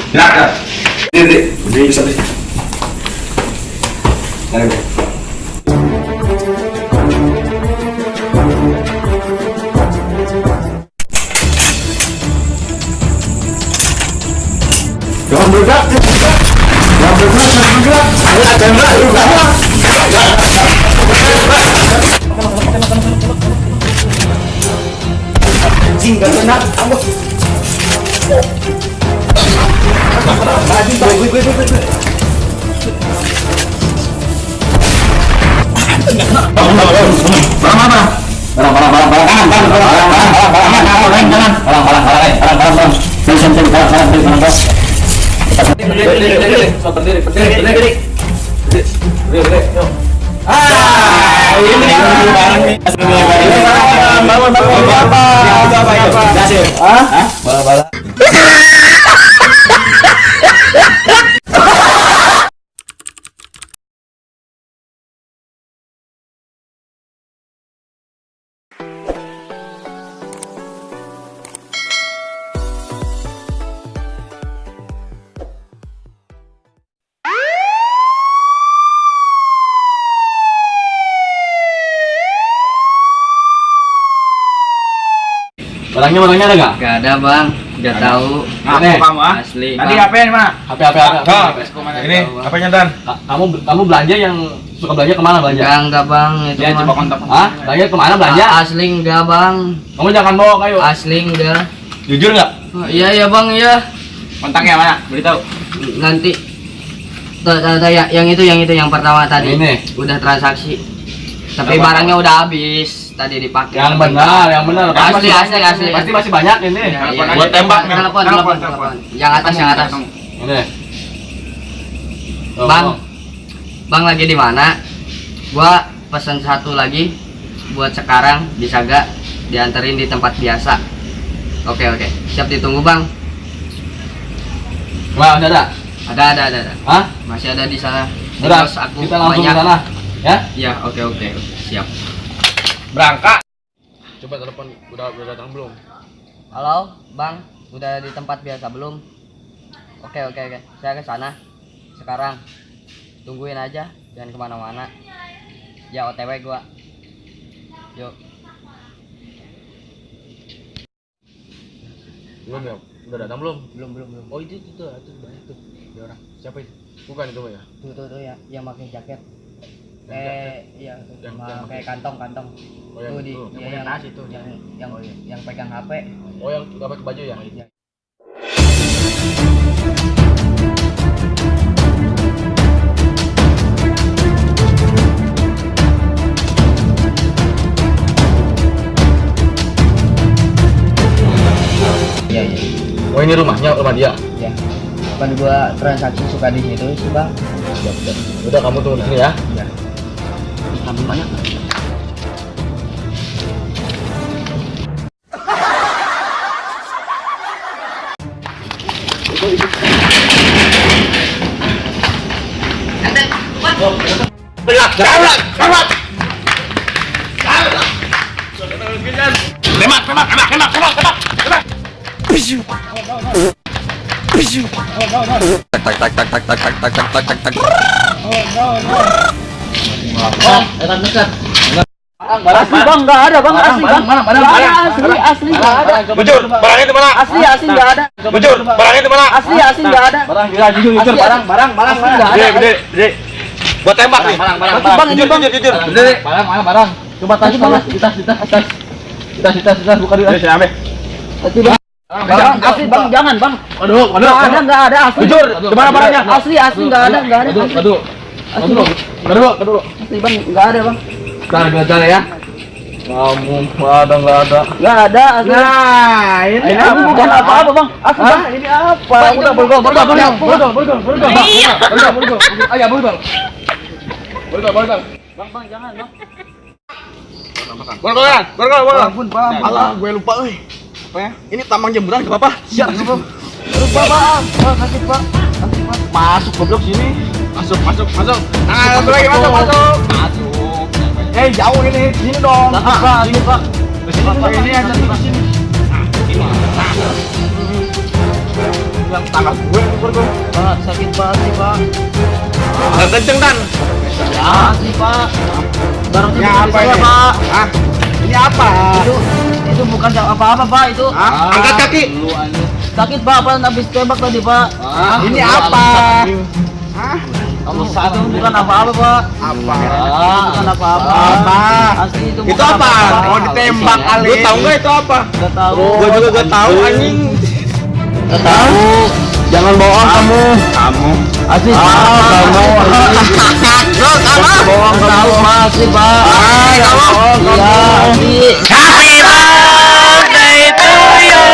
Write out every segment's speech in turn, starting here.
Gerak. Diri. Bisa. Ayo. Jangan bergerak. Jangan bergerak. Ayo tembak. Anjing gak kena. Barangnya ada nggak? Gak ada bang, nggak tahu. Ngaku kamu ah? Asli. Tadi Bang. HP di mana? HP. Ini HP-nya Dan. Kamu belanja yang suka belanja kemana belanja? Enggak bang, itu Ya mah. coba kontak. Hah? Belanja kemana belanja? Asli enggak bang, Kamu jangan bohong, ayo. asli enggak. Jujur nggak? Oh, iya ya bang iya. Kontaknya mana? Beritahu. Nanti yang itu yang pertama tadi. Ini. Udah transaksi. Tapi Apa? barangnya udah habis. Tadi dipakai. Yang benar. Asli. Pasti masih banyak ini. Iya, iya, Buat iya. tembak, Telepon. Yang atas. Ini. Bang. Bang lagi di mana? Gua pesan satu lagi buat sekarang, bisa gak dianterin di tempat biasa? Oke. Siap ditunggu bang. Wah, ada. Ada. Hah? Masih ada di sana. Udah, Terus aku kita langsung ke banyak. sana. Ya? Ya, oke. Siap. Berangkat. Coba telepon udah datang belum? Halo, Bang. Udah di tempat biasa belum? Oke. Saya ke sana sekarang. Tungguin aja, jangan kemana-mana. Ya, OTW gua. Yuk. Belum ya? Udah datang belum? Belum. Oh, itu banyak tuh. Ada orang. Siapa itu? Bukan itu ya? Tuh ya, yang pakai jaket. Yang jaket? Iya, Yang kayak kantong. Oh, yang Tuh di itu. ya, yang Tas itu. yang pegang HP. Oh, yang nggak pakai baju ya? Iya. Iya. Oh, ini rumah dia. Ya. Kan gua transaksi suka di situ sih, Bang. Siap. Udah, kamu tunggu di sini ya. Ya. Ambil banyak. Belak. Tembak. Asli bang, nggak ada bang, asli bang, asli nggak ada. Jujur, barangnya di mana? Asli nggak ada. Jujur, barangnya di mana? Asli nggak ada. Jujur, barang nggak ada. Gede. Buat tembak nih. Bang, ini bang. Jujur. Barang. Coba tas buka dulu. Ini saya ambil. Bang, asli bang, jangan bang. Aduh. Nggak ada, asli. Jujur, di mana barangnya? Asli nggak ada. Aduh. Asli bang, nggak ada bang. Bentar ya. Kamu nggak ada. Nggak ada, asli. Nah, ini bukan apa-apa bang. Asli bang, ini apa? Udah, borgol. Ayo, borgol. Bang, jangan bang. Borgol. Ampun bang. Alah, gue lupa euy. Apa ya? Ini tambang jemuran ke Bapak. Siap bang. Lupa bang. Kasih bang. Masuk goblok sini. Masuk. Nah, satu lagi masuk. Jauh ini. Sini dong. Sini pak. Ini aja di sini. Gimana? Yang tangan gue Pak, sakit banget sih, Pak. Nggak kenceng Dan. Ya, sih, Pak. Barang Ini itu apa saya, ini? Pak. Hah? Ini apa? Itu bukan apa-apa, Pak. Itu Hah? Angkat kaki. Lu anjir. sakit, Pak. Apa habis tembak tadi, Pak? Ini apa? Hah? Kamu itu bukan apa-apa, Pak. Apa? Bukan apa-apa. Apa? Asli itu Itu bukan apa? Mau ditembak kali. Lu tahu nggak itu apa? Gak tahu. Gua juga gak tahu anjing. Gak tahu. Jangan bohong kamu. Kamu. Asli, Pak. Kamu. Bohong tahu, Pak. Asli, Pak. Kamu. Iya, asli. Happy birthday to you.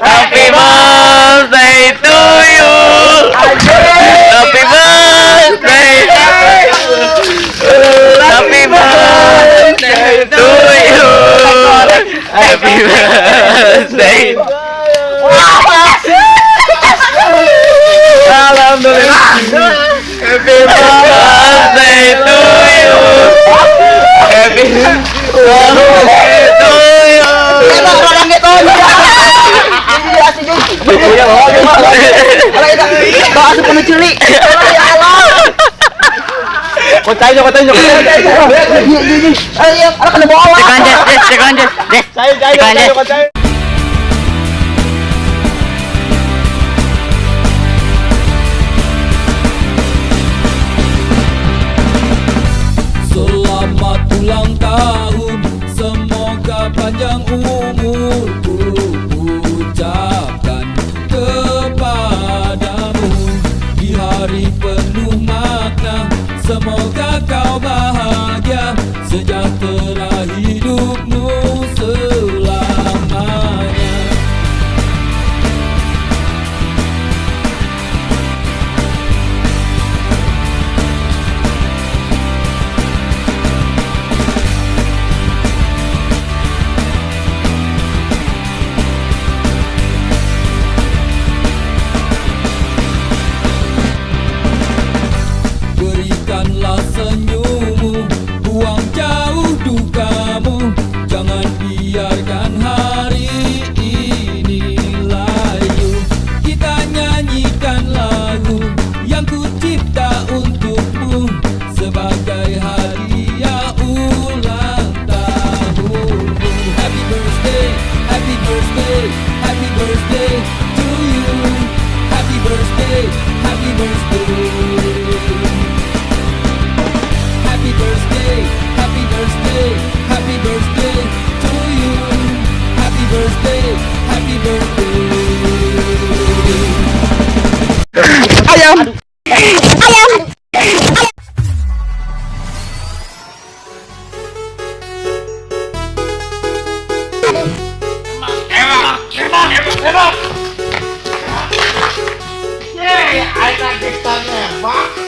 Happy birthday to you. Happy birthday. Happy birthday to you. Happy birthday. Alhamdulillah. Happy birthday to you. Happy birthday to you. Orang gitu. Ini asli juga. Iya, Pak, asli penuh cili. Ya Allah. Kocainya. Ayo, anak kena bola. Cek lanjut. Cai. Selamat ulang tahun, semoga panjang umurku ucapkan kepadamu di hari penuh makna. Semoga kau bahagia, sejahtera hidupmu selamanya. Berikanlah senyummu, buang jauh dukamu. Jangan biarkan hari ini layu. Kita nyanyikan lagu yang kucipta untukmu sebagai hadiah ulang tahunmu. Happy birthday, happy birthday, happy birthday to you. Happy birthday, happy birthday. Happy birthday, happy birthday, happy birthday to you. Happy birthday, happy birthday. Ayam. Enak kita nembak.